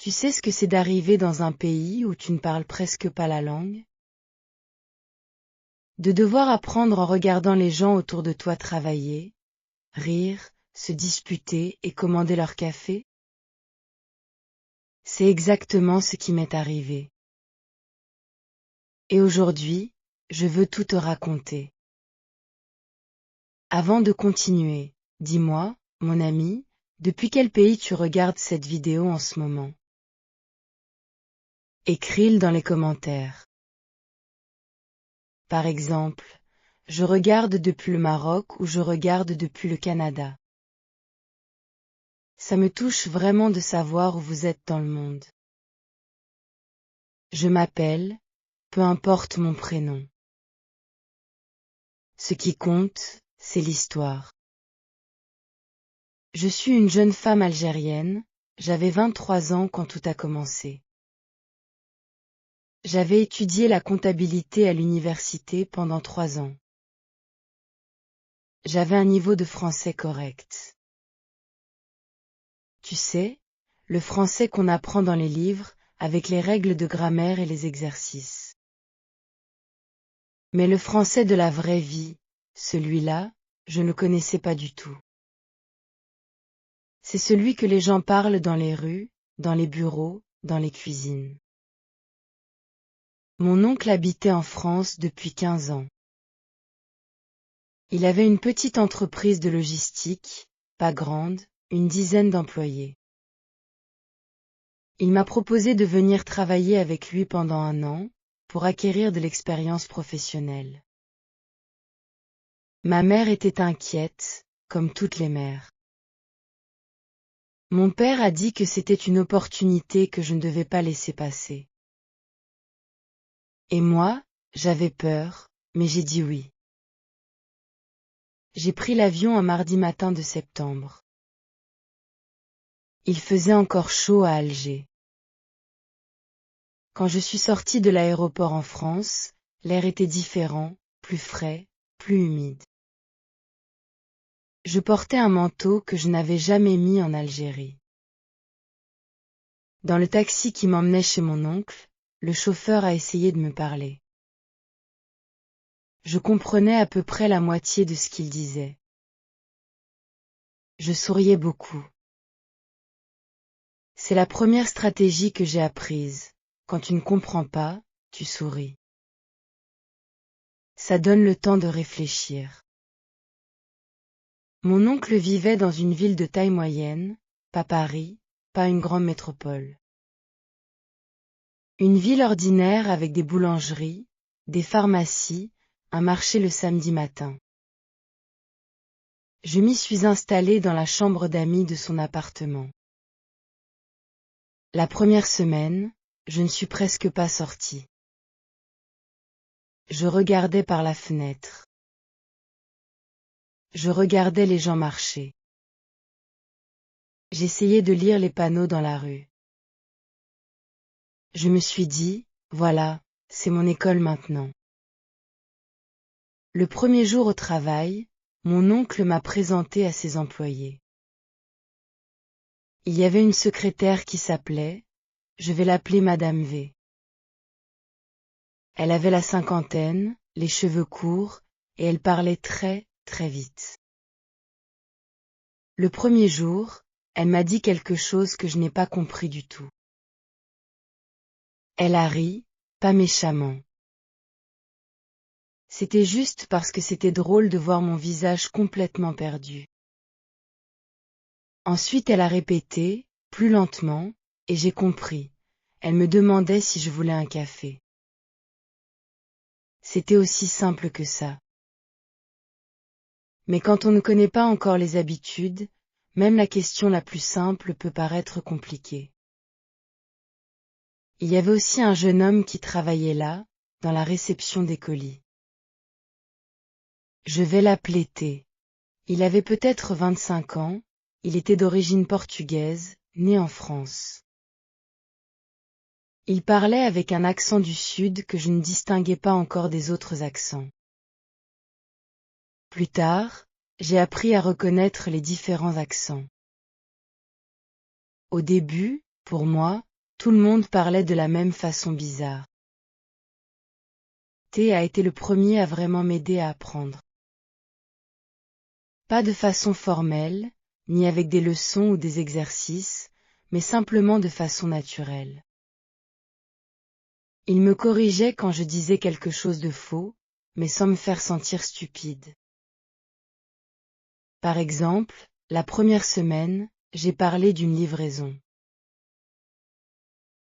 Tu sais ce que c'est d'arriver dans un pays où tu ne parles presque pas la langue? De devoir apprendre en regardant les gens autour de toi travailler, rire, se disputer et commander leur café? C'est exactement ce qui m'est arrivé. Et aujourd'hui, je veux tout te raconter. Avant de continuer, dis-moi, mon ami, depuis quel pays tu regardes cette vidéo en ce moment? Écris-le dans les commentaires. Par exemple, je regarde depuis le Maroc ou je regarde depuis le Canada. Ça me touche vraiment de savoir où vous êtes dans le monde. Je m'appelle, peu importe mon prénom. Ce qui compte, c'est l'histoire. Je suis une jeune femme algérienne, j'avais 23 ans quand tout a commencé. J'avais étudié la comptabilité à l'université pendant 3 ans. J'avais un niveau de français correct. Tu sais, le français qu'on apprend dans les livres, avec les règles de grammaire et les exercices. Mais le français de la vraie vie, celui-là, je ne connaissais pas du tout. C'est celui que les gens parlent dans les rues, dans les bureaux, dans les cuisines. Mon oncle habitait en France depuis 15 ans. Il avait une petite entreprise de logistique, pas grande, une dizaine d'employés. Il m'a proposé de venir travailler avec lui pendant 1 an, pour acquérir de l'expérience professionnelle. Ma mère était inquiète, comme toutes les mères. Mon père a dit que c'était une opportunité que je ne devais pas laisser passer. Et moi, j'avais peur, mais j'ai dit oui. J'ai pris l'avion un mardi matin de septembre. Il faisait encore chaud à Alger. Quand je suis sortie de l'aéroport en France, l'air était différent, plus frais, plus humide. Je portais un manteau que je n'avais jamais mis en Algérie. Dans le taxi qui m'emmenait chez mon oncle, le chauffeur a essayé de me parler. Je comprenais à peu près la moitié de ce qu'il disait. Je souriais beaucoup. C'est la première stratégie que j'ai apprise. Quand tu ne comprends pas, tu souris. Ça donne le temps de réfléchir. Mon oncle vivait dans une ville de taille moyenne, pas Paris, pas une grande métropole. Une ville ordinaire avec des boulangeries, des pharmacies, un marché le samedi matin. Je m'y suis installée dans la chambre d'amis de son appartement. La première semaine, je ne suis presque pas sortie. Je regardais par la fenêtre. Je regardais les gens marcher. J'essayais de lire les panneaux dans la rue. Je me suis dit, voilà, c'est mon école maintenant. Le premier jour au travail, mon oncle m'a présenté à ses employés. Il y avait une secrétaire qui s'appelait, je vais l'appeler Madame V. Elle avait la cinquantaine, les cheveux courts, et elle parlait très, très vite. Le premier jour, elle m'a dit quelque chose que je n'ai pas compris du tout. Elle a ri, pas méchamment. C'était juste parce que c'était drôle de voir mon visage complètement perdu. Ensuite elle a répété, plus lentement, et j'ai compris. Elle me demandait si je voulais un café. C'était aussi simple que ça. Mais quand on ne connaît pas encore les habitudes, même la question la plus simple peut paraître compliquée. Il y avait aussi un jeune homme qui travaillait là, dans la réception des colis. Je vais l'appeler T. Il avait peut-être 25 ans, il était d'origine portugaise, né en France. Il parlait avec un accent du sud que je ne distinguais pas encore des autres accents. Plus tard, j'ai appris à reconnaître les différents accents. Au début, pour moi, Tout le monde parlait de la même façon bizarre. T a été le premier à vraiment m'aider à apprendre. Pas de façon formelle, ni avec des leçons ou des exercices, mais simplement de façon naturelle. Il me corrigeait quand je disais quelque chose de faux, mais sans me faire sentir stupide. Par exemple, la première semaine, j'ai parlé d'une livraison.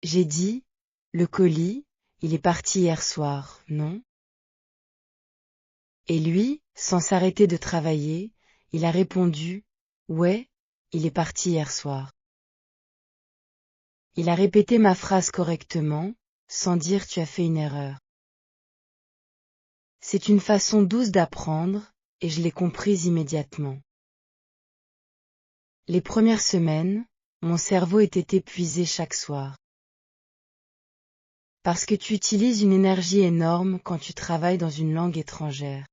J'ai dit, le colis, il est parti hier soir, non? Et lui, sans s'arrêter de travailler, il a répondu, ouais, il est parti hier soir. Il a répété ma phrase correctement, sans dire tu as fait une erreur. C'est une façon douce d'apprendre, et je l'ai comprise immédiatement. Les premières semaines, mon cerveau était épuisé chaque soir. Parce que tu utilises une énergie énorme quand tu travailles dans une langue étrangère.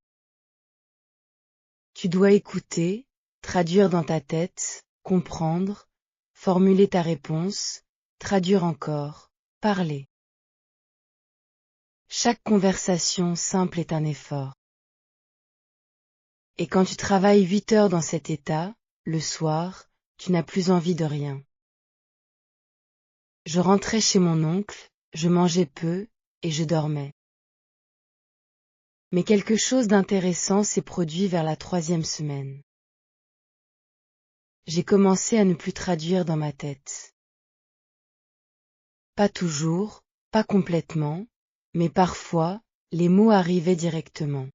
Tu dois écouter, traduire dans ta tête, comprendre, formuler ta réponse, traduire encore, parler. Chaque conversation simple est un effort. Et quand tu travailles 8 heures dans cet état, le soir, tu n'as plus envie de rien. Je rentrais chez mon oncle, je mangeais peu, et je dormais. Mais quelque chose d'intéressant s'est produit vers la 3e semaine. J'ai commencé à ne plus traduire dans ma tête. Pas toujours, pas complètement, mais parfois, les mots arrivaient directement.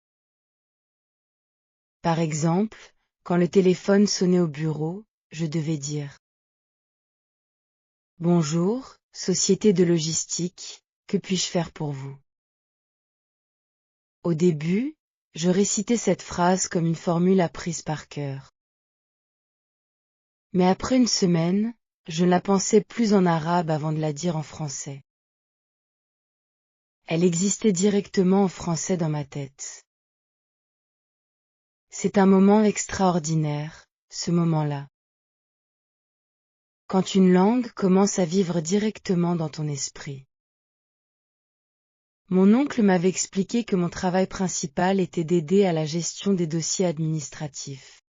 Par exemple, quand le téléphone sonnait au bureau, je devais dire « Bonjour, société de logistique, que puis-je faire pour vous ?» Au début, je récitais cette phrase comme une formule apprise par cœur. Mais après une semaine, je ne la pensais plus en arabe avant de la dire en français. Elle existait directement en français dans ma tête. C'est un moment extraordinaire, ce moment-là. Quand une langue commence à vivre directement dans ton esprit. Mon oncle m'avait expliqué que mon travail principal était d'aider à la gestion des dossiers administratifs.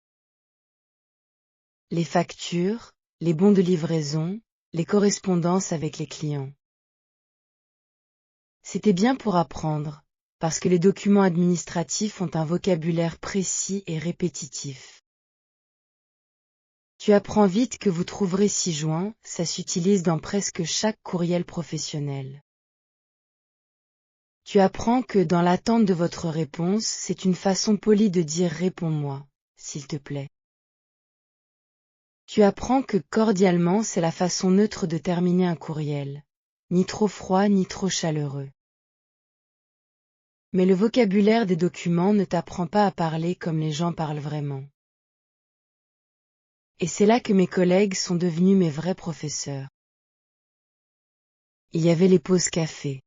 Les factures, les bons de livraison, les correspondances avec les clients. C'était bien pour apprendre, parce que les documents administratifs ont un vocabulaire précis et répétitif. Tu apprends vite que vous trouverez ci-joint, ça s'utilise dans presque chaque courriel professionnel. Tu apprends que dans l'attente de votre réponse, c'est une façon polie de dire réponds-moi, s'il te plaît. Tu apprends que cordialement c'est la façon neutre de terminer un courriel, ni trop froid ni trop chaleureux. Mais le vocabulaire des documents ne t'apprend pas à parler comme les gens parlent vraiment. Et c'est là que mes collègues sont devenus mes vrais professeurs. Il y avait les pauses café.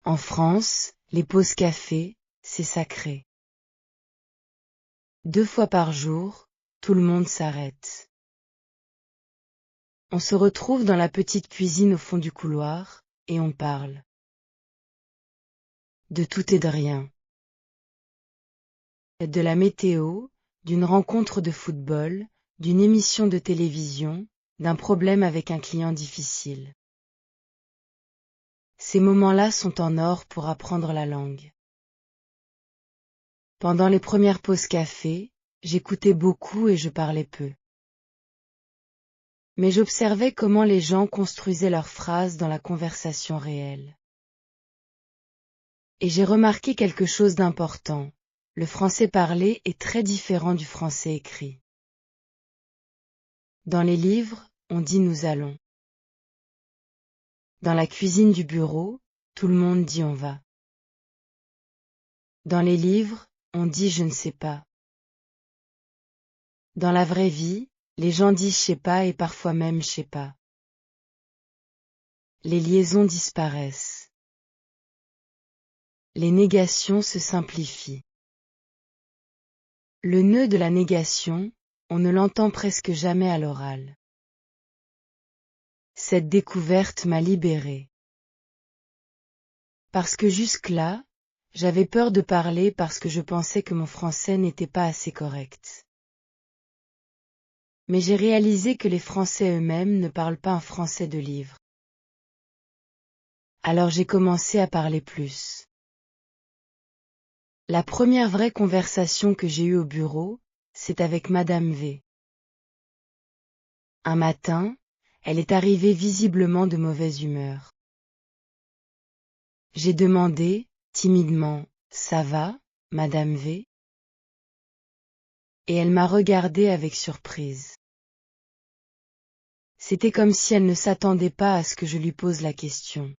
En France, les pauses café, c'est sacré. 2 fois par jour, tout le monde s'arrête. On se retrouve dans la petite cuisine au fond du couloir, et on parle. De tout et de rien. De la météo, d'une rencontre de football, d'une émission de télévision, d'un problème avec un client difficile. Ces moments-là sont en or pour apprendre la langue. Pendant les premières pauses café, j'écoutais beaucoup et je parlais peu. Mais j'observais comment les gens construisaient leurs phrases dans la conversation réelle. Et j'ai remarqué quelque chose d'important. Le français parlé est très différent du français écrit. Dans les livres, on dit nous allons. Dans la cuisine du bureau, tout le monde dit on va. Dans les livres, on dit je ne sais pas. Dans la vraie vie, les gens disent je sais pas et parfois même je sais pas. Les liaisons disparaissent. Les négations se simplifient. Le nœud de la négation, on ne l'entend presque jamais à l'oral. Cette découverte m'a libérée. Parce que jusque-là, j'avais peur de parler parce que je pensais que mon français n'était pas assez correct. Mais j'ai réalisé que les Français eux-mêmes ne parlent pas un français de livre. Alors j'ai commencé à parler plus. La première vraie conversation que j'ai eue au bureau, c'est avec Madame V. Un matin, elle est arrivée visiblement de mauvaise humeur. J'ai demandé, timidement, « Ça va, Madame V ?» Et elle m'a regardé avec surprise. C'était comme si elle ne s'attendait pas à ce que je lui pose la question.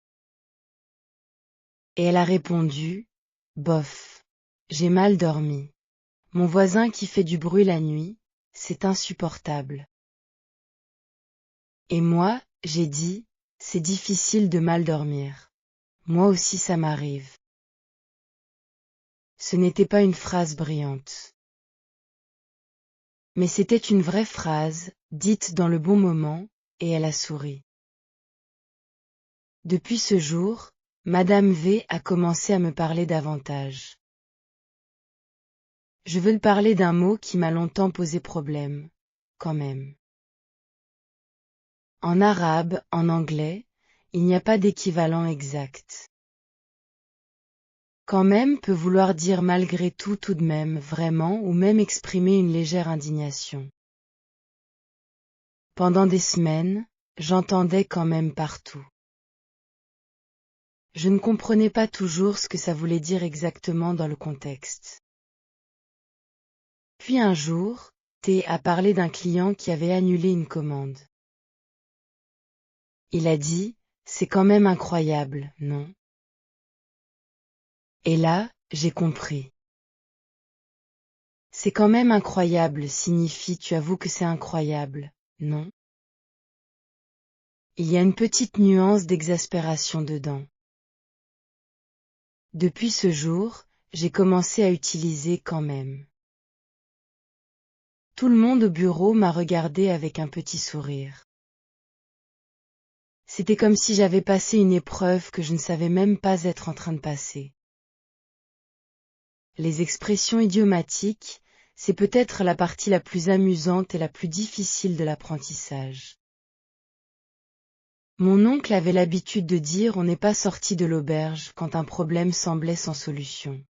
Et elle a répondu, « Bof, j'ai mal dormi. Mon voisin qui fait du bruit la nuit, c'est insupportable. » Et moi, j'ai dit, « C'est difficile de mal dormir. Moi aussi ça m'arrive. » Ce n'était pas une phrase brillante. Mais c'était une vraie phrase, dite dans le bon moment, et elle a souri. Depuis ce jour, Madame V a commencé à me parler davantage. Je veux parler d'un mot qui m'a longtemps posé problème, quand même. En arabe, en anglais, il n'y a pas d'équivalent exact. Quand même peut vouloir dire malgré tout, tout de même, vraiment, ou même exprimer une légère indignation. Pendant des semaines, j'entendais quand même partout. Je ne comprenais pas toujours ce que ça voulait dire exactement dans le contexte. Puis un jour, T a parlé d'un client qui avait annulé une commande. Il a dit, « C'est quand même incroyable, non ?» Et là, j'ai compris. C'est quand même incroyable signifie tu avoues que c'est incroyable, non? Il y a une petite nuance d'exaspération dedans. Depuis ce jour, j'ai commencé à utiliser quand même. Tout le monde au bureau m'a regardé avec un petit sourire. C'était comme si j'avais passé une épreuve que je ne savais même pas être en train de passer. Les expressions idiomatiques, c'est peut-être la partie la plus amusante et la plus difficile de l'apprentissage. Mon oncle avait l'habitude de dire on n'est pas sorti de l'auberge quand un problème semblait sans solution.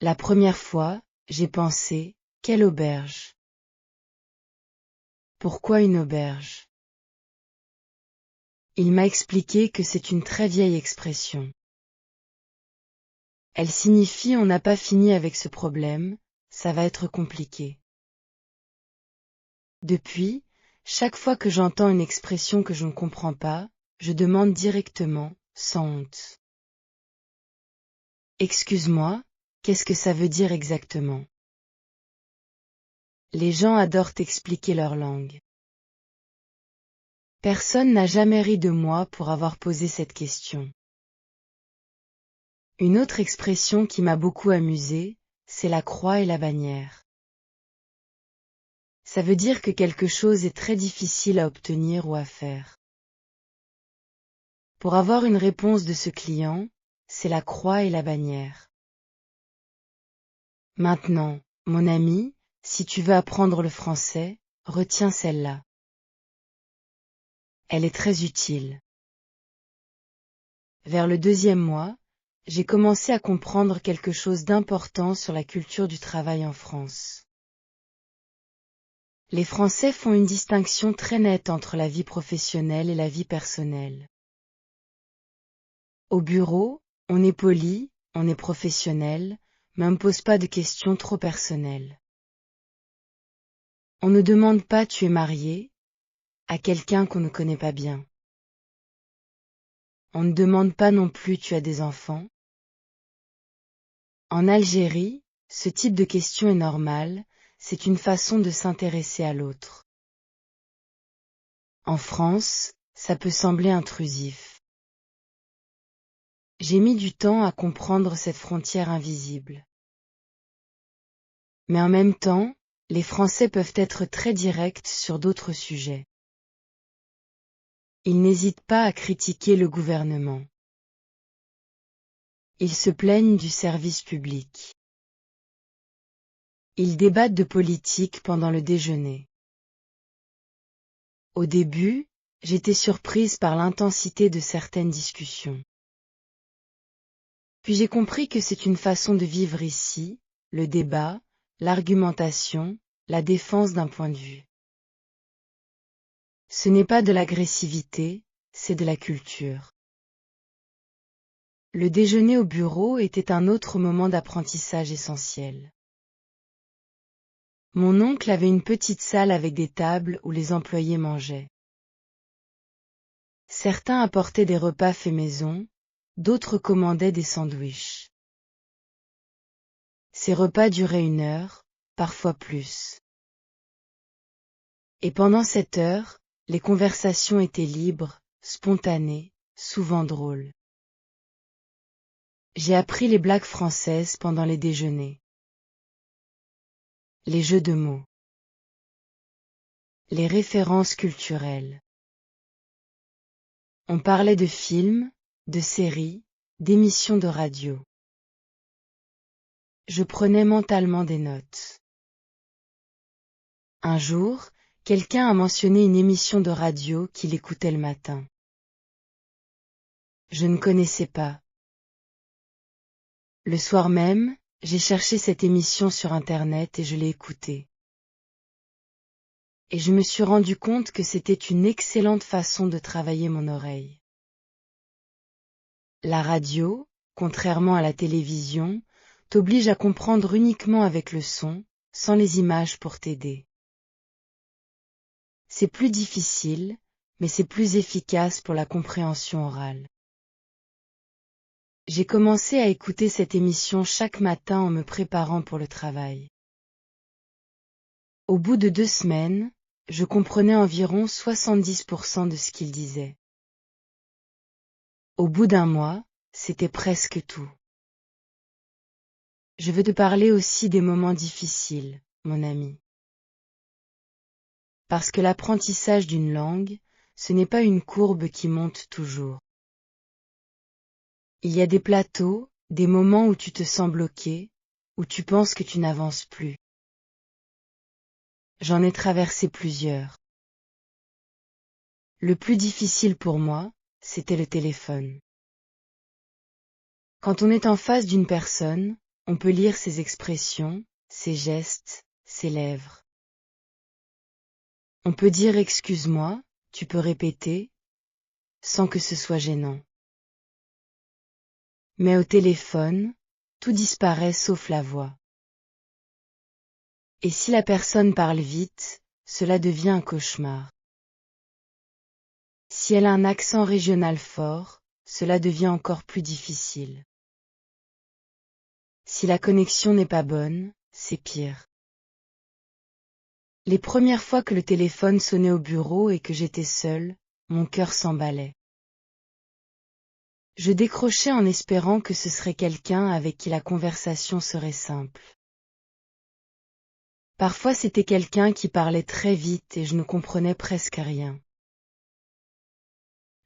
La première fois, j'ai pensé, quelle auberge? Pourquoi une auberge? Il m'a expliqué que c'est une très vieille expression. Elle signifie on n'a pas fini avec ce problème, ça va être compliqué. Depuis, chaque fois que j'entends une expression que je ne comprends pas, je demande directement, sans honte. Excuse-moi, qu'est-ce que ça veut dire exactement? Les gens adorent expliquer leur langue. Personne n'a jamais ri de moi pour avoir posé cette question. Une autre expression qui m'a beaucoup amusée, c'est la croix et la bannière. Ça veut dire que quelque chose est très difficile à obtenir ou à faire. Pour avoir une réponse de ce client, c'est la croix et la bannière. Maintenant, mon ami, si tu veux apprendre le français, retiens celle-là. Elle est très utile. Vers le 2e mois, j'ai commencé à comprendre quelque chose d'important sur la culture du travail en France. Les Français font une distinction très nette entre la vie professionnelle et la vie personnelle. Au bureau, on est poli, on est professionnel, mais on ne pose pas de questions trop personnelles. On ne demande pas tu es marié à quelqu'un qu'on ne connaît pas bien. On ne demande pas non plus tu as des enfants. En Algérie, ce type de question est normal, c'est une façon de s'intéresser à l'autre. En France, ça peut sembler intrusif. J'ai mis du temps à comprendre cette frontière invisible. Mais en même temps, les Français peuvent être très directs sur d'autres sujets. Ils n'hésitent pas à critiquer le gouvernement. Ils se plaignent du service public. Ils débattent de politique pendant le déjeuner. Au début, j'étais surprise par l'intensité de certaines discussions. Puis j'ai compris que c'est une façon de vivre ici, le débat, l'argumentation, la défense d'un point de vue. Ce n'est pas de l'agressivité, c'est de la culture. Le déjeuner au bureau était un autre moment d'apprentissage essentiel. Mon oncle avait une petite salle avec des tables où les employés mangeaient. Certains apportaient des repas faits maison, d'autres commandaient des sandwichs. Ces repas duraient 1 heure, parfois plus. Et pendant cette heure, les conversations étaient libres, spontanées, souvent drôles. J'ai appris les blagues françaises pendant les déjeuners. Les jeux de mots. Les références culturelles. On parlait de films, de séries, d'émissions de radio. Je prenais mentalement des notes. Un jour, quelqu'un a mentionné une émission de radio qu'il écoutait le matin. Je ne connaissais pas. Le soir même, j'ai cherché cette émission sur Internet et je l'ai écoutée. Et je me suis rendu compte que c'était une excellente façon de travailler mon oreille. La radio, contrairement à la télévision, t'oblige à comprendre uniquement avec le son, sans les images pour t'aider. C'est plus difficile, mais c'est plus efficace pour la compréhension orale. J'ai commencé à écouter cette émission chaque matin en me préparant pour le travail. Au bout de 2 semaines, je comprenais environ 70% de ce qu'il disait. Au bout d'1 mois, c'était presque tout. Je veux te parler aussi des moments difficiles, mon ami. Parce que l'apprentissage d'une langue, ce n'est pas une courbe qui monte toujours. Il y a des plateaux, des moments où tu te sens bloqué, où tu penses que tu n'avances plus. J'en ai traversé plusieurs. Le plus difficile pour moi, c'était le téléphone. Quand on est en face d'une personne, on peut lire ses expressions, ses gestes, ses lèvres. On peut dire excuse-moi, tu peux répéter, sans que ce soit gênant. Mais au téléphone, tout disparaît sauf la voix. Et si la personne parle vite, cela devient un cauchemar. Si elle a un accent régional fort, cela devient encore plus difficile. Si la connexion n'est pas bonne, c'est pire. Les premières fois que le téléphone sonnait au bureau et que j'étais seule, mon cœur s'emballait. Je décrochais en espérant que ce serait quelqu'un avec qui la conversation serait simple. Parfois c'était quelqu'un qui parlait très vite et je ne comprenais presque rien.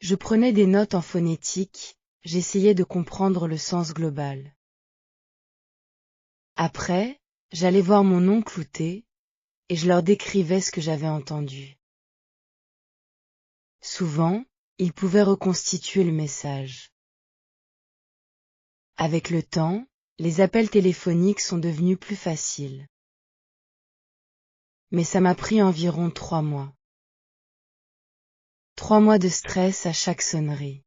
Je prenais des notes en phonétique, j'essayais de comprendre le sens global. Après, j'allais voir mon oncle ou thé, et je leur décrivais ce que j'avais entendu. Souvent, ils pouvaient reconstituer le message. Avec le temps, les appels téléphoniques sont devenus plus faciles. Mais ça m'a pris environ 3 mois. 3 mois de stress à chaque sonnerie.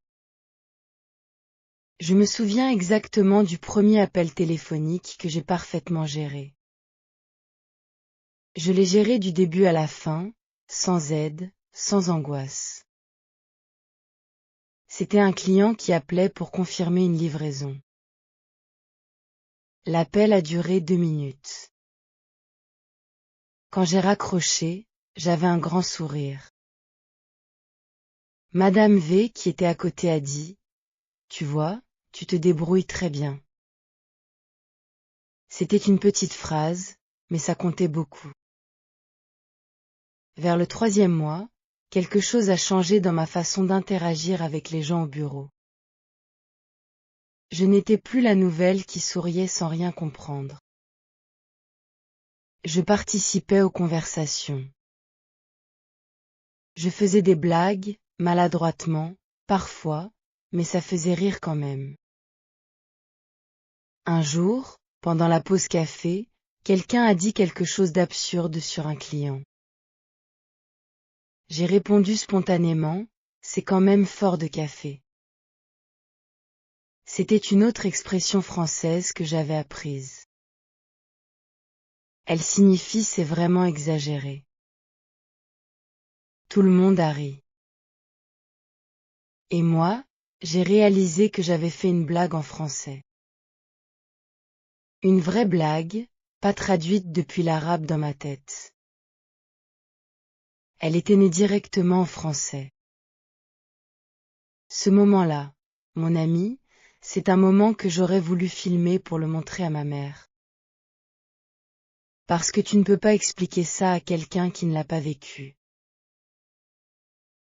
Je me souviens exactement du premier appel téléphonique que j'ai parfaitement géré. Je l'ai géré du début à la fin, sans aide, sans angoisse. C'était un client qui appelait pour confirmer une livraison. L'appel a duré 2 minutes. Quand j'ai raccroché, j'avais un grand sourire. Madame V qui était à côté a dit « Tu vois, tu te débrouilles très bien ». C'était une petite phrase, mais ça comptait beaucoup. Vers le 3e mois, quelque chose a changé dans ma façon d'interagir avec les gens au bureau. Je n'étais plus la nouvelle qui souriait sans rien comprendre. Je participais aux conversations. Je faisais des blagues, maladroitement, parfois, mais ça faisait rire quand même. Un jour, pendant la pause café, quelqu'un a dit quelque chose d'absurde sur un client. J'ai répondu spontanément, c'est quand même fort de café. C'était une autre expression française que j'avais apprise. Elle signifie c'est vraiment exagéré. Tout le monde a ri. Et moi, j'ai réalisé que j'avais fait une blague en français. Une vraie blague, pas traduite depuis l'arabe dans ma tête. Elle était née directement en français. Ce moment-là, mon ami, c'est un moment que j'aurais voulu filmer pour le montrer à ma mère. Parce que tu ne peux pas expliquer ça à quelqu'un qui ne l'a pas vécu.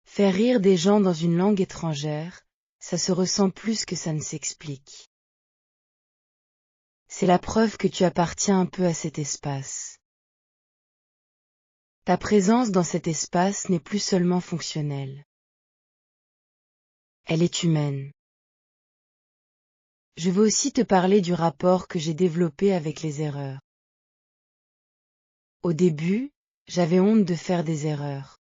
Faire rire des gens dans une langue étrangère, ça se ressent plus que ça ne s'explique. C'est la preuve que tu appartiens un peu à cet espace. Ta présence dans cet espace n'est plus seulement fonctionnelle. Elle est humaine. Je veux aussi te parler du rapport que j'ai développé avec les erreurs. Au début, j'avais honte de faire des erreurs.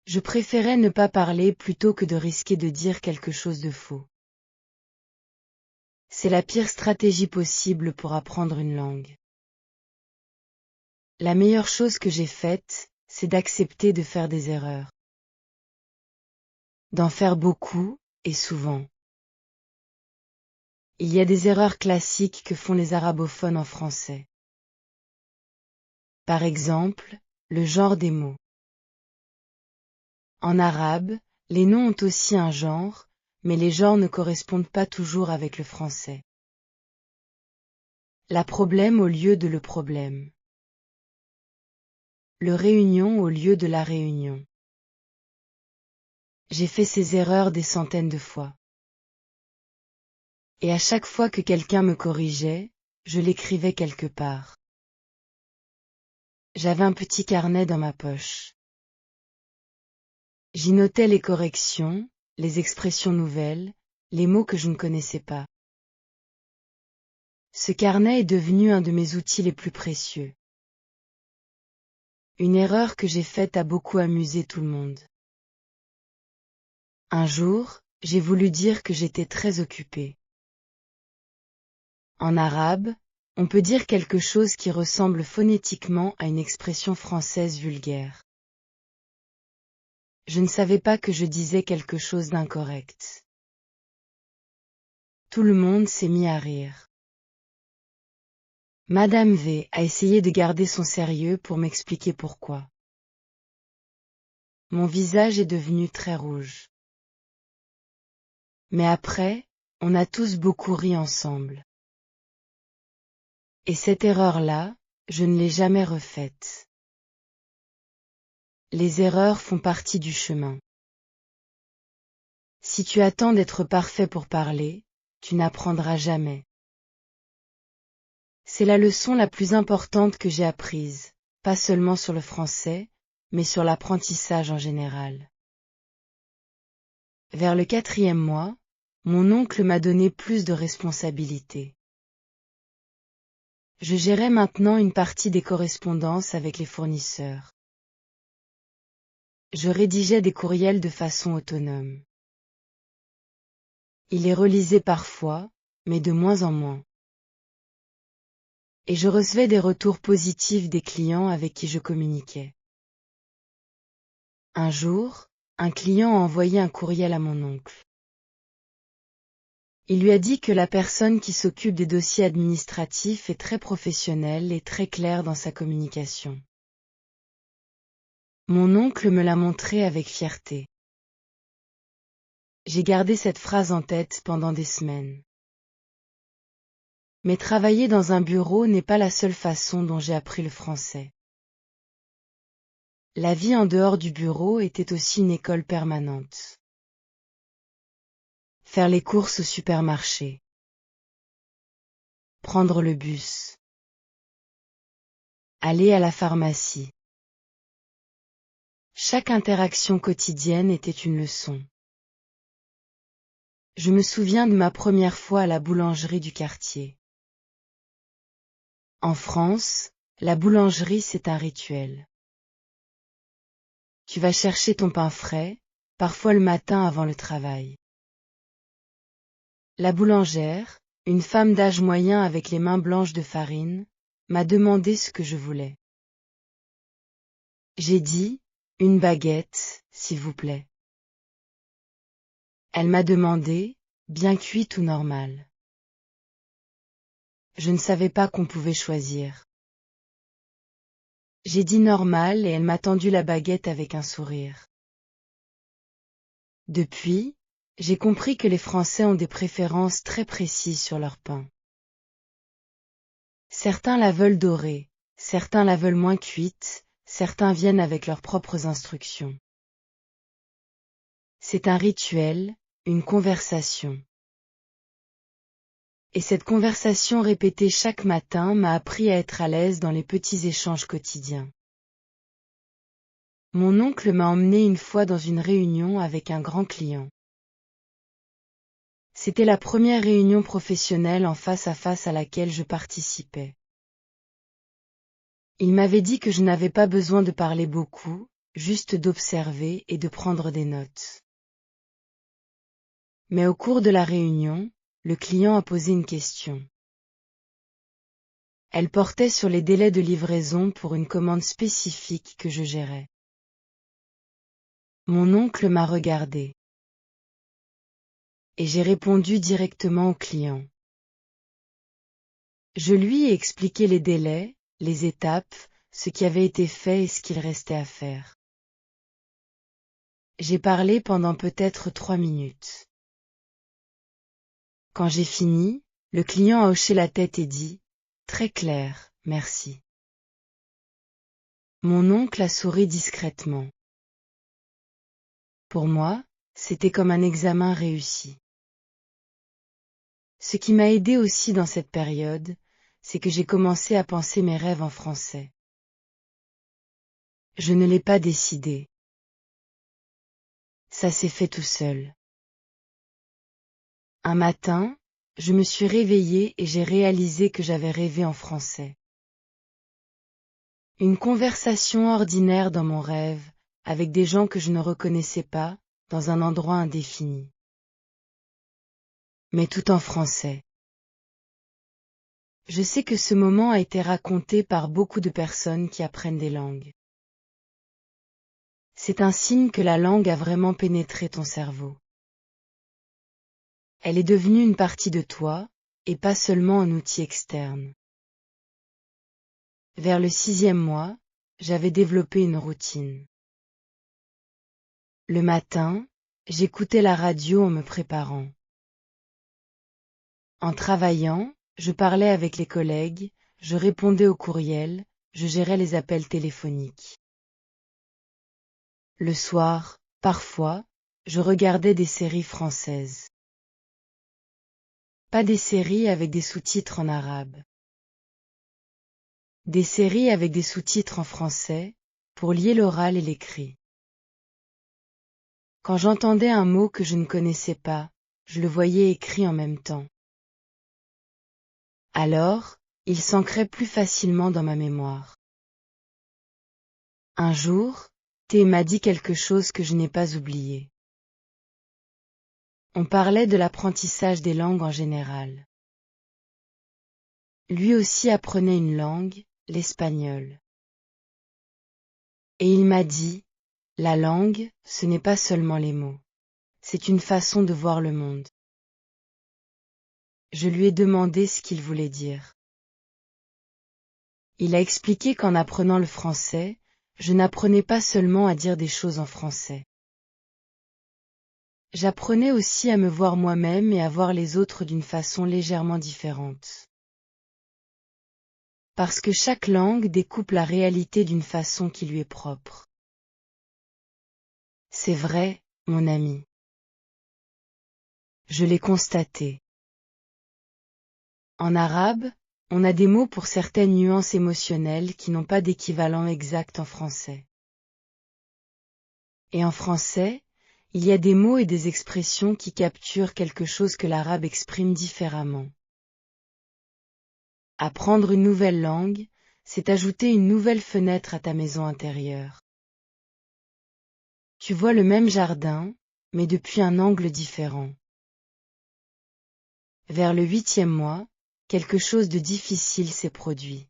Je préférais ne pas parler plutôt que de risquer de dire quelque chose de faux. C'est la pire stratégie possible pour apprendre une langue. La meilleure chose que j'ai faite, c'est d'accepter de faire des erreurs. D'en faire beaucoup, et souvent. Il y a des erreurs classiques que font les arabophones en français. Par exemple, le genre des mots. En arabe, les noms ont aussi un genre, mais les genres ne correspondent pas toujours avec le français. La problème au lieu de le problème. Le réunion au lieu de la réunion. J'ai fait ces erreurs des centaines de fois. Et à chaque fois que quelqu'un me corrigeait, je l'écrivais quelque part. J'avais un petit carnet dans ma poche. J'y notais les corrections, les expressions nouvelles, les mots que je ne connaissais pas. Ce carnet est devenu un de mes outils les plus précieux. Une erreur que j'ai faite a beaucoup amusé tout le monde. Un jour, j'ai voulu dire que j'étais très occupée. En arabe, on peut dire quelque chose qui ressemble phonétiquement à une expression française vulgaire. Je ne savais pas que je disais quelque chose d'incorrect. Tout le monde s'est mis à rire. Madame V a essayé de garder son sérieux pour m'expliquer pourquoi. Mon visage est devenu très rouge. Mais après, on a tous beaucoup ri ensemble. Et cette erreur-là, je ne l'ai jamais refaite. Les erreurs font partie du chemin. Si tu attends d'être parfait pour parler, tu n'apprendras jamais. C'est la leçon la plus importante que j'ai apprise, pas seulement sur le français, mais sur l'apprentissage en général. Vers le 4e mois, mon oncle m'a donné plus de responsabilités. Je gérais maintenant une partie des correspondances avec les fournisseurs. Je rédigeais des courriels de façon autonome. Il les relisait parfois, mais de moins en moins. Et je recevais des retours positifs des clients avec qui je communiquais. Un jour, un client a envoyé un courriel à mon oncle. Il lui a dit que la personne qui s'occupe des dossiers administratifs est très professionnelle et très claire dans sa communication. Mon oncle me l'a montré avec fierté. J'ai gardé cette phrase en tête pendant des semaines. Mais travailler dans un bureau n'est pas la seule façon dont j'ai appris le français. la vie en dehors du bureau était aussi une école permanente. Faire les courses au supermarché. Prendre le bus. Aller à la pharmacie. Chaque interaction quotidienne était une leçon. Je me souviens de ma première fois à la boulangerie du quartier. En France, la boulangerie c'est un rituel. Tu vas chercher ton pain frais, parfois le matin avant le travail. La boulangère, une femme d'âge moyen avec les mains blanches de farine, m'a demandé ce que je voulais. J'ai dit, une baguette, s'il vous plaît. Elle m'a demandé, bien cuite ou normale. Je ne savais pas qu'on pouvait choisir. J'ai dit normal et elle m'a tendu la baguette avec un sourire. Depuis, j'ai compris que les Français ont des préférences très précises sur leur pain. Certains la veulent dorée, certains la veulent moins cuite, certains viennent avec leurs propres instructions. C'est un rituel, une conversation. Et cette conversation répétée chaque matin m'a appris à être à l'aise dans les petits échanges quotidiens. Mon oncle m'a emmené une fois dans une réunion avec un grand client. C'était la première réunion professionnelle en face à laquelle je participais. Il m'avait dit que je n'avais pas besoin de parler beaucoup, juste d'observer et de prendre des notes. Mais au cours de la réunion, le client a posé une question. Elle portait sur les délais de livraison pour une commande spécifique que je gérais. Mon oncle m'a regardé. Et j'ai répondu directement au client. Je lui ai expliqué les délais, les étapes, ce qui avait été fait et ce qu'il restait à faire. J'ai parlé pendant peut-être 3 minutes. Quand j'ai fini, le client a hoché la tête et dit, « Très clair, merci ». Mon oncle a souri discrètement. Pour moi, c'était comme un examen réussi. Ce qui m'a aidé aussi dans cette période, c'est que j'ai commencé à penser mes rêves en français. Je ne l'ai pas décidé. Ça s'est fait tout seul. Un matin, je me suis réveillée et j'ai réalisé que j'avais rêvé en français. Une conversation ordinaire dans mon rêve, avec des gens que je ne reconnaissais pas, dans un endroit indéfini. Mais tout en français. Je sais que ce moment a été raconté par beaucoup de personnes qui apprennent des langues. C'est un signe que la langue a vraiment pénétré ton cerveau. Elle est devenue une partie de toi, et pas seulement un outil externe. Vers le 6e mois, j'avais développé une routine. Le matin, j'écoutais la radio en me préparant. En travaillant, je parlais avec les collègues, je répondais aux courriels, je gérais les appels téléphoniques. Le soir, parfois, je regardais des séries françaises. Pas des séries avec des sous-titres en arabe. Des séries avec des sous-titres en français, pour lier l'oral et l'écrit. Quand j'entendais un mot que je ne connaissais pas, je le voyais écrit en même temps. Alors, il s'ancrait plus facilement dans ma mémoire. Un jour, T m'a dit quelque chose que je n'ai pas oublié. On parlait de l'apprentissage des langues en général. Lui aussi apprenait une langue, l'espagnol. Et il m'a dit, la langue, ce n'est pas seulement les mots. C'est une façon de voir le monde. Je lui ai demandé ce qu'il voulait dire. Il a expliqué qu'en apprenant le français, je n'apprenais pas seulement à dire des choses en français. J'apprenais aussi à me voir moi-même et à voir les autres d'une façon légèrement différente. Parce que chaque langue découpe la réalité d'une façon qui lui est propre. C'est vrai, mon ami. Je l'ai constaté. En arabe, on a des mots pour certaines nuances émotionnelles qui n'ont pas d'équivalent exact en français. Et en français, il y a des mots et des expressions qui capturent quelque chose que l'arabe exprime différemment. Apprendre une nouvelle langue, c'est ajouter une nouvelle fenêtre à ta maison intérieure. Tu vois le même jardin, mais depuis un angle différent. Vers le 8e mois, quelque chose de difficile s'est produit.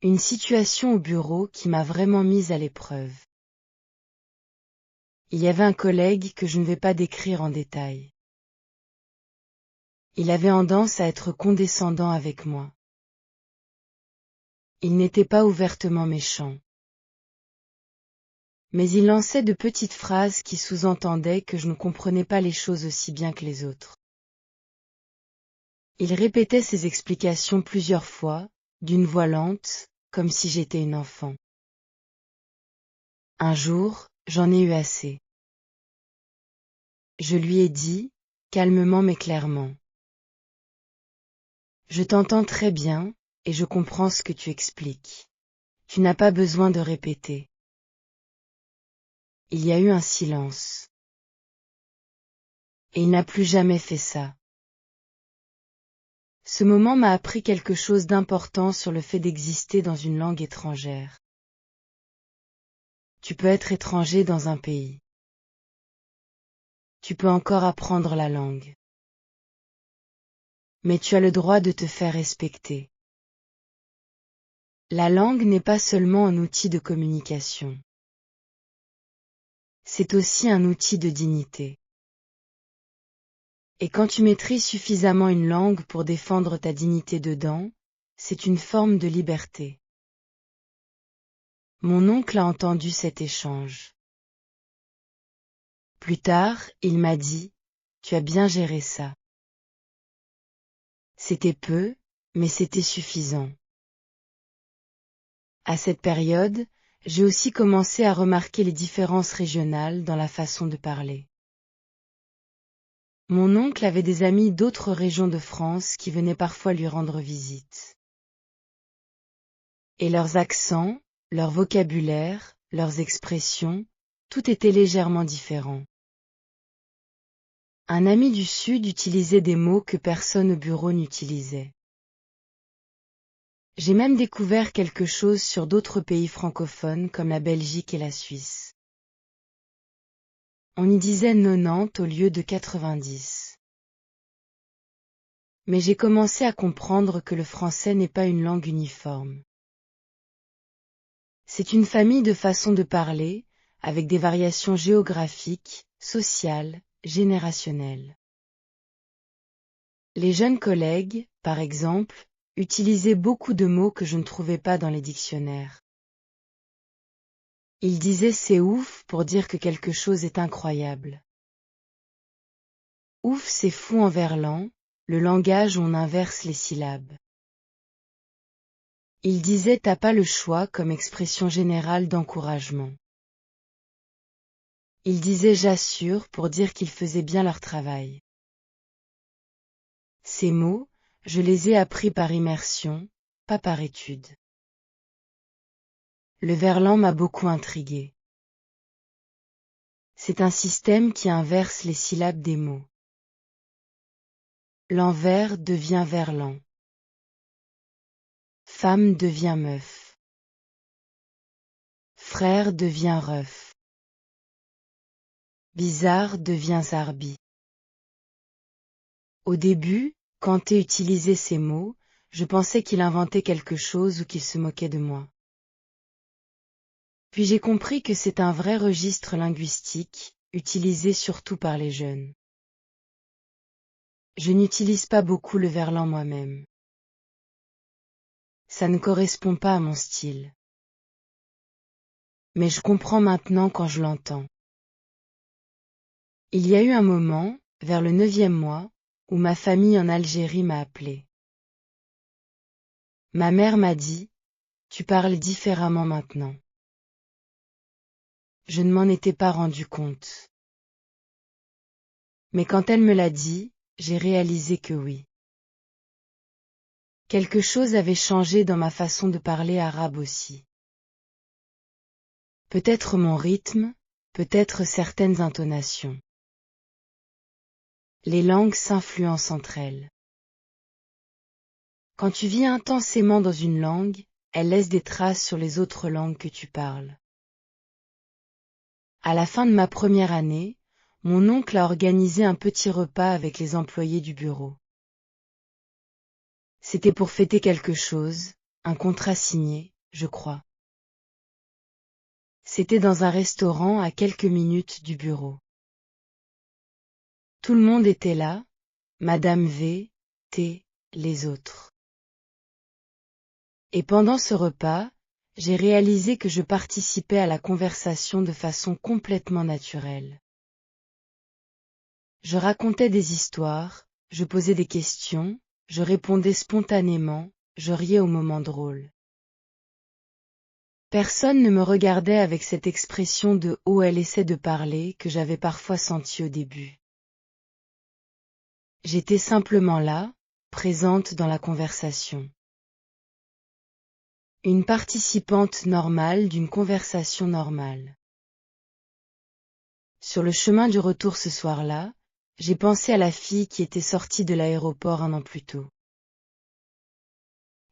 Une situation au bureau qui m'a vraiment mise à l'épreuve. Il y avait un collègue que je ne vais pas décrire en détail. Il avait tendance à être condescendant avec moi. Il n'était pas ouvertement méchant. Mais il lançait de petites phrases qui sous-entendaient que je ne comprenais pas les choses aussi bien que les autres. Il répétait ses explications plusieurs fois, d'une voix lente, comme si j'étais une enfant. Un jour, j'en ai eu assez. Je lui ai dit, calmement mais clairement. Je t'entends très bien, et je comprends ce que tu expliques. Tu n'as pas besoin de répéter. Il y a eu un silence. Et il n'a plus jamais fait ça. Ce moment m'a appris quelque chose d'important sur le fait d'exister dans une langue étrangère. Tu peux être étranger dans un pays. Tu peux encore apprendre la langue. Mais tu as le droit de te faire respecter. La langue n'est pas seulement un outil de communication. C'est aussi un outil de dignité. Et quand tu maîtrises suffisamment une langue pour défendre ta dignité dedans, c'est une forme de liberté. Mon oncle a entendu cet échange. Plus tard, il m'a dit, tu as bien géré ça. C'était peu, mais c'était suffisant. À cette période, j'ai aussi commencé à remarquer les différences régionales dans la façon de parler. Mon oncle avait des amis d'autres régions de France qui venaient parfois lui rendre visite. Et leurs accents, leur vocabulaire, leurs expressions, tout était légèrement différent. Un ami du Sud utilisait des mots que personne au bureau n'utilisait. J'ai même découvert quelque chose sur d'autres pays francophones comme la Belgique et la Suisse. On y disait 90 au lieu de 90. Mais j'ai commencé à comprendre que le français n'est pas une langue uniforme. C'est une famille de façons de parler, avec des variations géographiques, sociales, générationnelles. Les jeunes collègues, par exemple, utilisaient beaucoup de mots que je ne trouvais pas dans les dictionnaires. Ils disaient c'est ouf pour dire que quelque chose est incroyable. Ouf c'est fou en verlan, le langage où on inverse les syllabes. Ils disaient t'as pas le choix comme expression générale d'encouragement. Ils disaient j'assure pour dire qu'ils faisaient bien leur travail. Ces mots, je les ai appris par immersion, pas par étude. Le verlan m'a beaucoup intrigué. C'est un système qui inverse les syllabes des mots. L'envers devient verlan. Femme devient meuf. Frère devient ref. Bizarre devient zarbi. Au début, quand T utilisait ces mots, je pensais qu'il inventait quelque chose ou qu'il se moquait de moi. Puis j'ai compris que c'est un vrai registre linguistique, utilisé surtout par les jeunes. Je n'utilise pas beaucoup le verlan moi-même. Ça ne correspond pas à mon style. Mais je comprends maintenant quand je l'entends. Il y a eu un moment, vers le 9e mois, où ma famille en Algérie m'a appelé. Ma mère m'a dit, tu parles différemment maintenant. je ne m'en étais pas rendu compte. Mais quand elle me l'a dit, j'ai réalisé que oui. Quelque chose avait changé dans ma façon de parler arabe aussi. Peut-être mon rythme, peut-être certaines intonations. Les langues s'influencent entre elles. Quand tu vis intensément dans une langue, elle laisse des traces sur les autres langues que tu parles. À la fin de ma première année, mon oncle a organisé un petit repas avec les employés du bureau. C'était pour fêter quelque chose, un contrat signé, je crois. C'était dans un restaurant à quelques minutes du bureau. Tout le monde était là, Madame V, T, les autres. Et pendant ce repas, j'ai réalisé que je participais à la conversation de façon complètement naturelle. Je racontais des histoires, je posais des questions, je répondais spontanément, je riais aux moments drôles. Personne ne me regardait avec cette expression de « oh elle essaie de parler » que j'avais parfois sentie au début. J'étais simplement là, présente dans la conversation. Une participante normale d'une conversation normale. Sur le chemin du retour ce soir-là, j'ai pensé à la fille qui était sortie de l'aéroport un an plus tôt.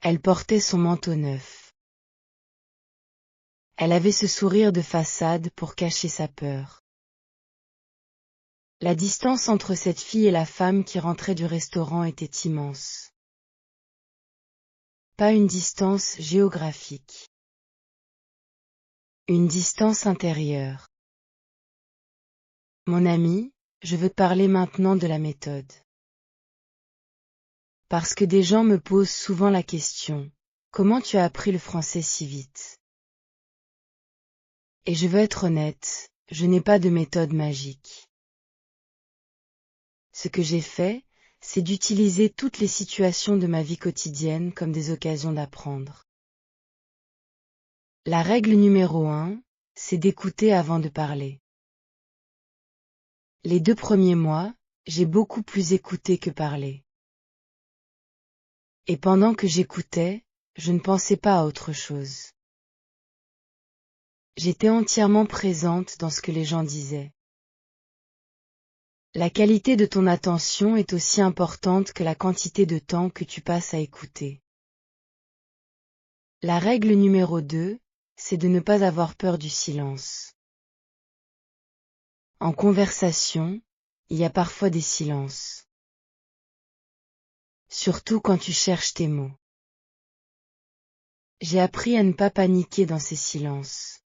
Elle portait son manteau neuf. Elle avait ce sourire de façade pour cacher sa peur. La distance entre cette fille et la femme qui rentrait du restaurant était immense. Pas une distance géographique. Une distance intérieure. Mon ami, je veux te parler maintenant de la méthode. Parce que des gens me posent souvent la question, comment tu as appris le français si vite? Et je veux être honnête, je n'ai pas de méthode magique. Ce que j'ai fait, c'est d'utiliser toutes les situations de ma vie quotidienne comme des occasions d'apprendre. La règle numéro 1, c'est d'écouter avant de parler. Les 2 premiers mois, j'ai beaucoup plus écouté que parlé. Et pendant que j'écoutais, je ne pensais pas à autre chose. J'étais entièrement présente dans ce que les gens disaient. La qualité de ton attention est aussi importante que la quantité de temps que tu passes à écouter. La règle numéro 2, c'est de ne pas avoir peur du silence. En conversation, il y a parfois des silences. Surtout quand tu cherches tes mots. J'ai appris à ne pas paniquer dans ces silences.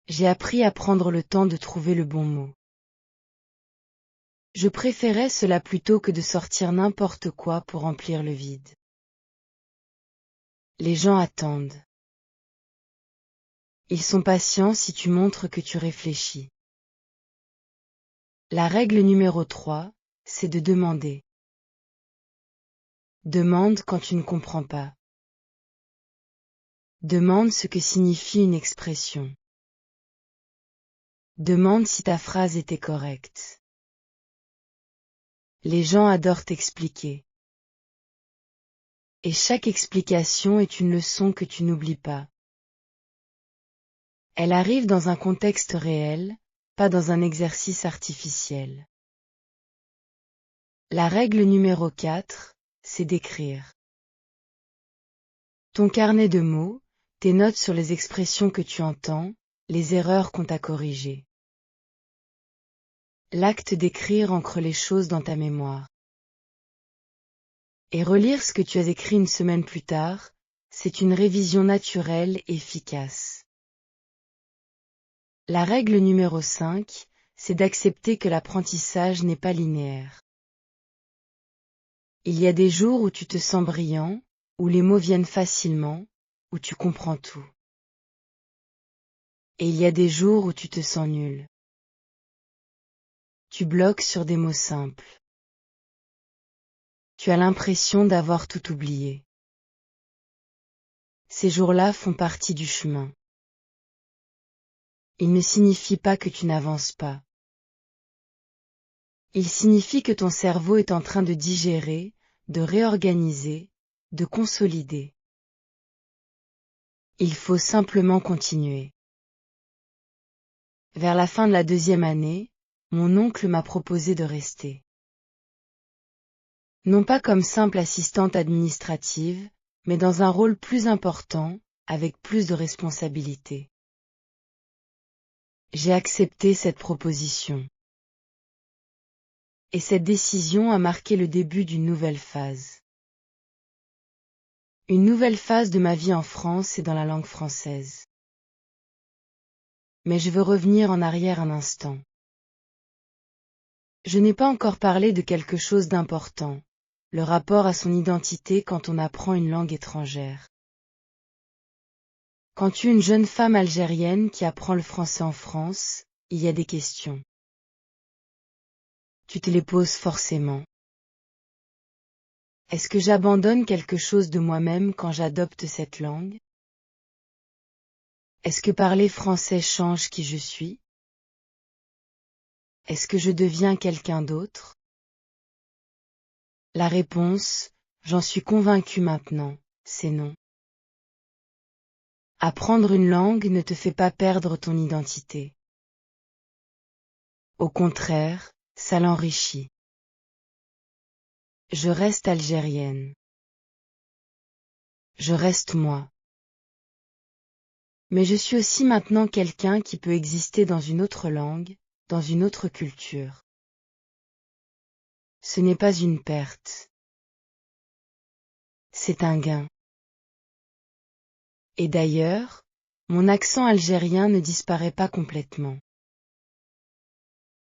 J'ai appris à prendre le temps de trouver le bon mot. Je préférais cela plutôt que de sortir n'importe quoi pour remplir le vide. Les gens attendent. Ils sont patients si tu montres que tu réfléchis. La règle numéro 3, c'est de demander. Demande quand tu ne comprends pas. Demande ce que signifie une expression. Demande si ta phrase était correcte. Les gens adorent t'expliquer. Et chaque explication est une leçon que tu n'oublies pas. Elle arrive dans un contexte réel, pas dans un exercice artificiel. La règle numéro 4, c'est d'écrire. Ton carnet de mots, tes notes sur les expressions que tu entends, les erreurs qu'on t'a corrigées. L'acte d'écrire ancre les choses dans ta mémoire. Et relire ce que tu as écrit une semaine plus tard, c'est une révision naturelle et efficace. La règle numéro 5, c'est d'accepter que l'apprentissage n'est pas linéaire. Il y a des jours où tu te sens brillant, où les mots viennent facilement, où tu comprends tout. Et il y a des jours où tu te sens nul. Tu bloques sur des mots simples. Tu as l'impression d'avoir tout oublié. Ces jours-là font partie du chemin. il ne signifie pas que tu n'avances pas. Il signifie que ton cerveau est en train de digérer, de réorganiser, de consolider. Il faut simplement continuer. Vers la fin de la 2e année, mon oncle m'a proposé de rester. Non pas comme simple assistante administrative, mais dans un rôle plus important, avec plus de responsabilités. J'ai accepté cette proposition. Et cette décision a marqué le début d'une nouvelle phase. Une nouvelle phase de ma vie en France et dans la langue française. Mais je veux revenir en arrière un instant. Je n'ai pas encore parlé de quelque chose d'important, le rapport à son identité quand on apprend une langue étrangère. Quand tu es une jeune femme algérienne qui apprend le français en France, il y a des questions. Tu te les poses forcément. Est-ce que j'abandonne quelque chose de moi-même quand j'adopte cette langue? Est-ce que parler français change qui je suis? Est-ce que je deviens quelqu'un d'autre? La réponse, j'en suis convaincue maintenant, c'est non. Apprendre une langue ne te fait pas perdre ton identité. Au contraire, ça l'enrichit. Je reste algérienne. Je reste moi. Mais je suis aussi maintenant quelqu'un qui peut exister dans une autre langue, dans une autre culture. Ce n'est pas une perte. C'est un gain. Et d'ailleurs, mon accent algérien ne disparaît pas complètement.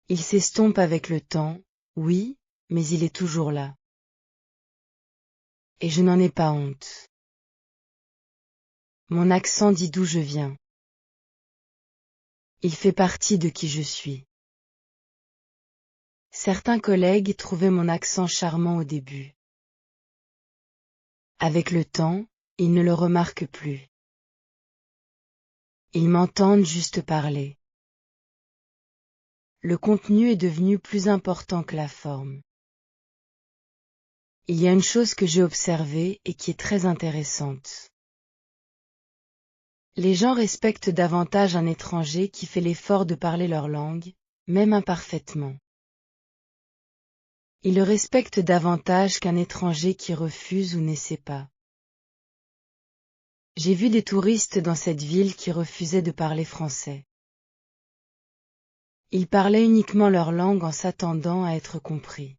Il s'estompe avec le temps, oui, mais il est toujours là. Et je n'en ai pas honte. Mon accent dit d'où je viens. Il fait partie de qui je suis. Certains collègues trouvaient mon accent charmant au début. Avec le temps, ils ne le remarquent plus. Ils m'entendent juste parler. Le contenu est devenu plus important que la forme. Il y a une chose que j'ai observée et qui est très intéressante. Les gens respectent davantage un étranger qui fait l'effort de parler leur langue, même imparfaitement. Ils le respectent davantage qu'un étranger qui refuse ou n'essaie pas. J'ai vu des touristes dans cette ville qui refusaient de parler français. Ils parlaient uniquement leur langue en s'attendant à être compris.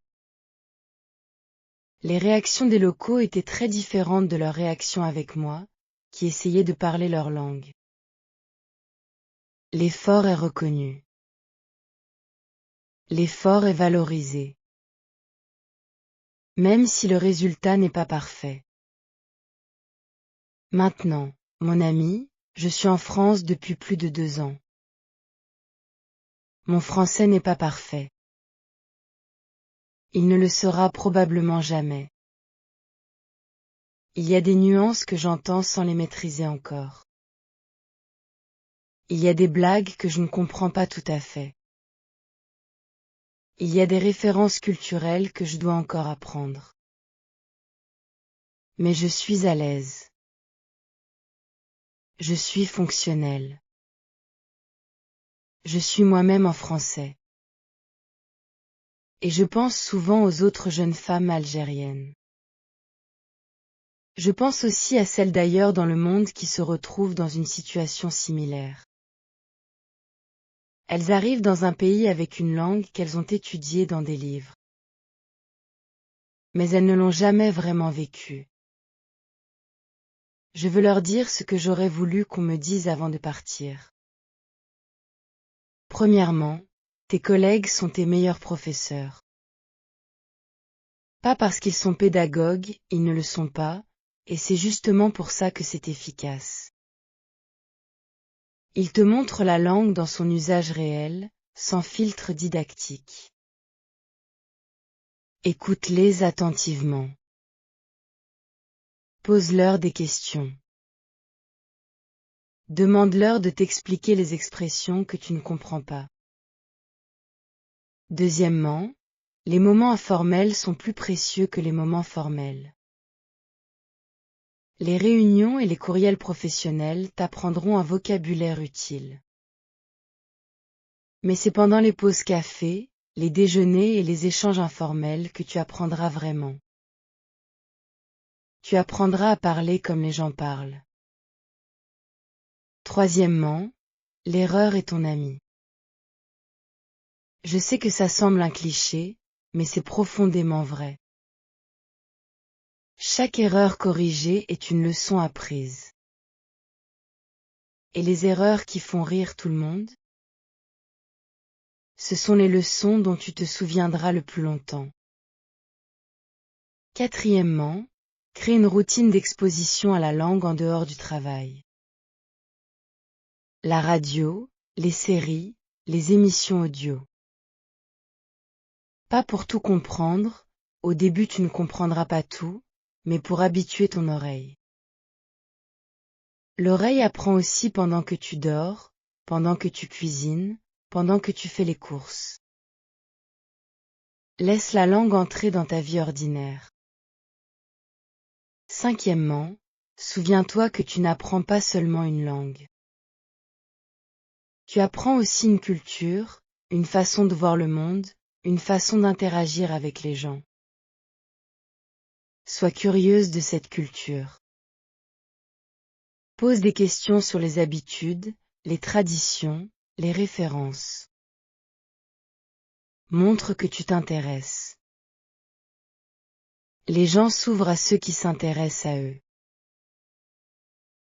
Les réactions des locaux étaient très différentes de leurs réactions avec moi, qui essayais de parler leur langue. L'effort est reconnu. L'effort est valorisé. Même si le résultat n'est pas parfait. Maintenant, mon ami, je suis en France depuis plus de 2 ans. Mon français n'est pas parfait. Il ne le sera probablement jamais. Il y a des nuances que j'entends sans les maîtriser encore. Il y a des blagues que je ne comprends pas tout à fait. Il y a des références culturelles que je dois encore apprendre. Mais je suis à l'aise. Je suis fonctionnelle. Je suis moi-même en français. Et je pense souvent aux autres jeunes femmes algériennes. Je pense aussi à celles d'ailleurs dans le monde qui se retrouvent dans une situation similaire. Elles arrivent dans un pays avec une langue qu'elles ont étudiée dans des livres. Mais elles ne l'ont jamais vraiment vécue. Je veux leur dire ce que j'aurais voulu qu'on me dise avant de partir. Premièrement, tes collègues sont tes meilleurs professeurs. Pas parce qu'ils sont pédagogues, ils ne le sont pas, et c'est justement pour ça que c'est efficace. Ils te montrent la langue dans son usage réel, sans filtre didactique. Écoute-les attentivement. Pose-leur des questions. Demande-leur de t'expliquer les expressions que tu ne comprends pas. Deuxièmement, les moments informels sont plus précieux que les moments formels. Les réunions et les courriels professionnels t'apprendront un vocabulaire utile. Mais c'est pendant les pauses café, les déjeuners et les échanges informels que tu apprendras vraiment. Tu apprendras à parler comme les gens parlent. Troisièmement, l'erreur est ton ami. Je sais que ça semble un cliché, mais c'est profondément vrai. Chaque erreur corrigée est une leçon apprise. Et les erreurs qui font rire tout le monde? Ce sont les leçons dont tu te souviendras le plus longtemps. Quatrièmement, crée une routine d'exposition à la langue en dehors du travail. La radio, les séries, les émissions audio. Pas pour tout comprendre, au début tu ne comprendras pas tout, mais pour habituer ton oreille. L'oreille apprend aussi pendant que tu dors, pendant que tu cuisines, pendant que tu fais les courses. Laisse la langue entrer dans ta vie ordinaire. Cinquièmement, souviens-toi que tu n'apprends pas seulement une langue. Tu apprends aussi une culture, une façon de voir le monde, une façon d'interagir avec les gens. Sois curieuse de cette culture. Pose des questions sur les habitudes, les traditions, les références. Montre que tu t'intéresses. Les gens s'ouvrent à ceux qui s'intéressent à eux.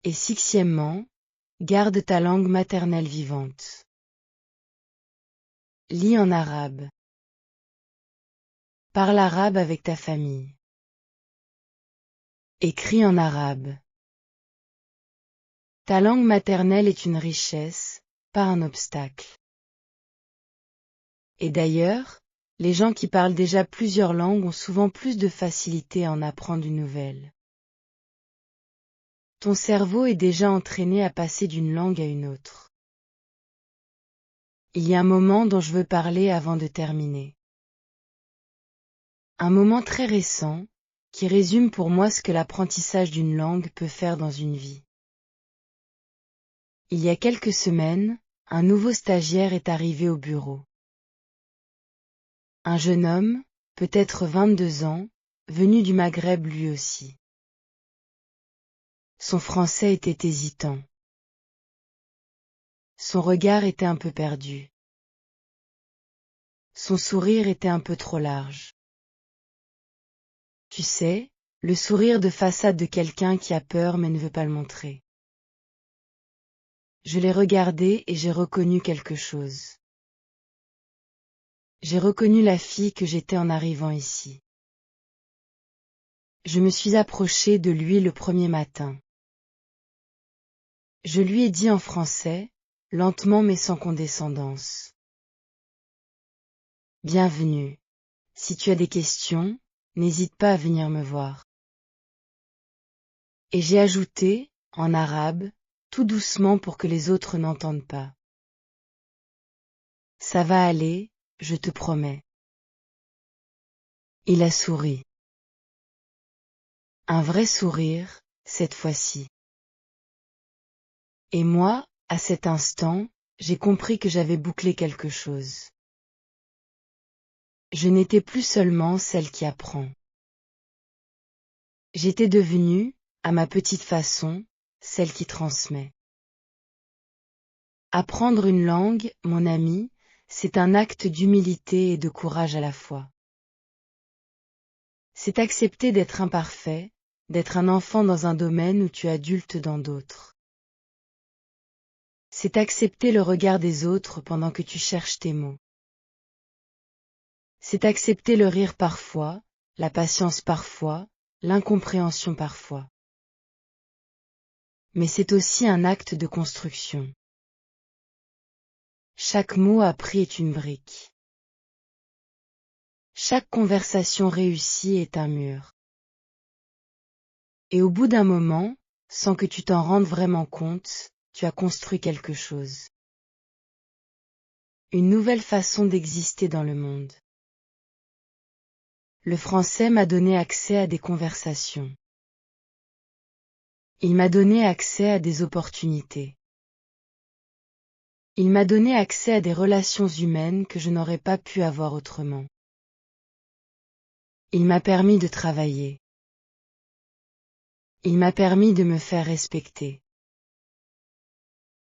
Et sixièmement, garde ta langue maternelle vivante. Lis en arabe. Parle arabe avec ta famille. Écris en arabe. Ta langue maternelle est une richesse, pas un obstacle. Et d'ailleurs, les gens qui parlent déjà plusieurs langues ont souvent plus de facilité à en apprendre une nouvelle. Ton cerveau est déjà entraîné à passer d'une langue à une autre. Il y a un moment dont je veux parler avant de terminer. Un moment très récent, qui résume pour moi ce que l'apprentissage d'une langue peut faire dans une vie. Il y a quelques semaines, un nouveau stagiaire est arrivé au bureau. Un jeune homme, peut-être 22 ans, venu du Maghreb lui aussi. Son français était hésitant. Son regard était un peu perdu. Son sourire était un peu trop large. Tu sais, le sourire de façade de quelqu'un qui a peur mais ne veut pas le montrer. Je l'ai regardé et j'ai reconnu quelque chose. J'ai reconnu la fille que j'étais en arrivant ici. Je me suis approchée de lui le premier matin. Je lui ai dit en français, lentement mais sans condescendance. Bienvenue. Si tu as des questions, n'hésite pas à venir me voir. Et j'ai ajouté, en arabe, tout doucement pour que les autres n'entendent pas. Ça va aller, je te promets. Il a souri. Un vrai sourire, cette fois-ci. Et moi, à cet instant, j'ai compris que j'avais bouclé quelque chose. Je n'étais plus seulement celle qui apprend. J'étais devenue, à ma petite façon, celle qui transmet. Apprendre une langue, mon ami, c'est un acte d'humilité et de courage à la fois. C'est accepter d'être imparfait, d'être un enfant dans un domaine où tu es adulte dans d'autres. C'est accepter le regard des autres pendant que tu cherches tes mots. C'est accepter le rire parfois, la patience parfois, l'incompréhension parfois. Mais c'est aussi un acte de construction. Chaque mot appris est une brique. Chaque conversation réussie est un mur. Et au bout d'un moment, sans que tu t'en rendes vraiment compte, tu as construit quelque chose. Une nouvelle façon d'exister dans le monde. Le français m'a donné accès à des conversations. Il m'a donné accès à des opportunités. Il m'a donné accès à des relations humaines que je n'aurais pas pu avoir autrement. Il m'a permis de travailler. Il m'a permis de me faire respecter.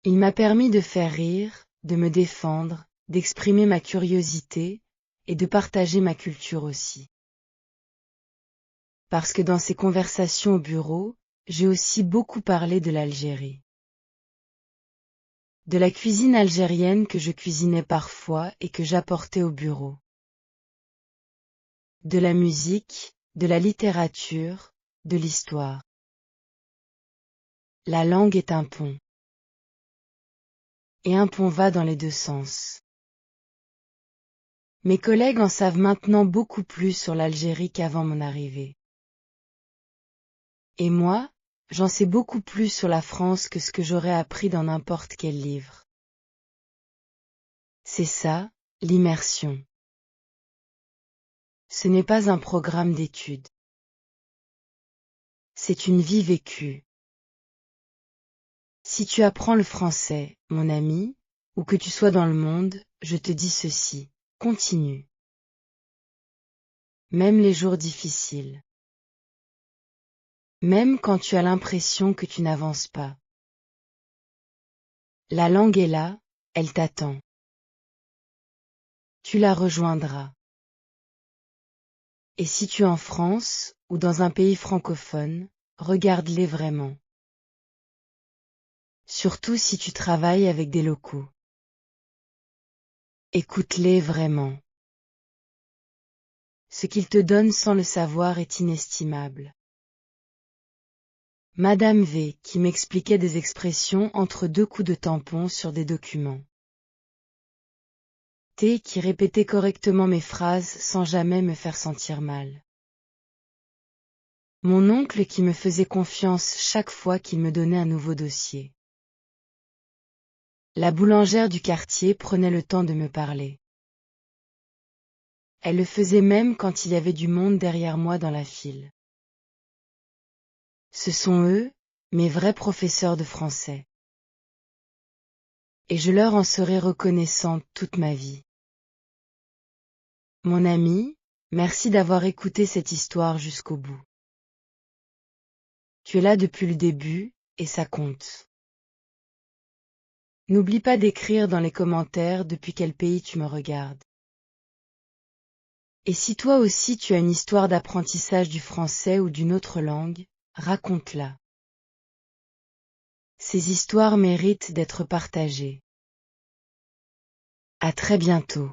Il m'a permis de faire rire, de me défendre, d'exprimer ma curiosité, et de partager ma culture aussi. Parce que dans ces conversations au bureau, j'ai aussi beaucoup parlé de l'Algérie. De la cuisine algérienne que je cuisinais parfois et que j'apportais au bureau. De la musique, de la littérature, de l'histoire. La langue est un pont. Et un pont va dans les deux sens. Mes collègues en savent maintenant beaucoup plus sur l'Algérie qu'avant mon arrivée. Et moi, j'en sais beaucoup plus sur la France que ce que j'aurais appris dans n'importe quel livre. C'est ça, l'immersion. Ce n'est pas un programme d'études. C'est une vie vécue. Si tu apprends le français, mon ami, où que tu sois dans le monde, je te dis ceci, continue. Même les jours difficiles. Même quand tu as l'impression que tu n'avances pas. La langue est là, elle t'attend. Tu la rejoindras. Et si tu es en France, ou dans un pays francophone, regarde-les vraiment. Surtout si tu travailles avec des locaux. Écoute-les vraiment. Ce qu'ils te donnent sans le savoir est inestimable. Madame V qui m'expliquait des expressions entre deux coups de tampon sur des documents. T qui répétait correctement mes phrases sans jamais me faire sentir mal. Mon oncle qui me faisait confiance chaque fois qu'il me donnait un nouveau dossier. La boulangère du quartier prenait le temps de me parler. Elle le faisait même quand il y avait du monde derrière moi dans la file. Ce sont eux, mes vrais professeurs de français. Et je leur en serai reconnaissante toute ma vie. Mon ami, merci d'avoir écouté cette histoire jusqu'au bout. Tu es là depuis le début, et ça compte. N'oublie pas d'écrire dans les commentaires depuis quel pays tu me regardes. Et si toi aussi tu as une histoire d'apprentissage du français ou d'une autre langue, raconte-la. Ces histoires méritent d'être partagées. À très bientôt.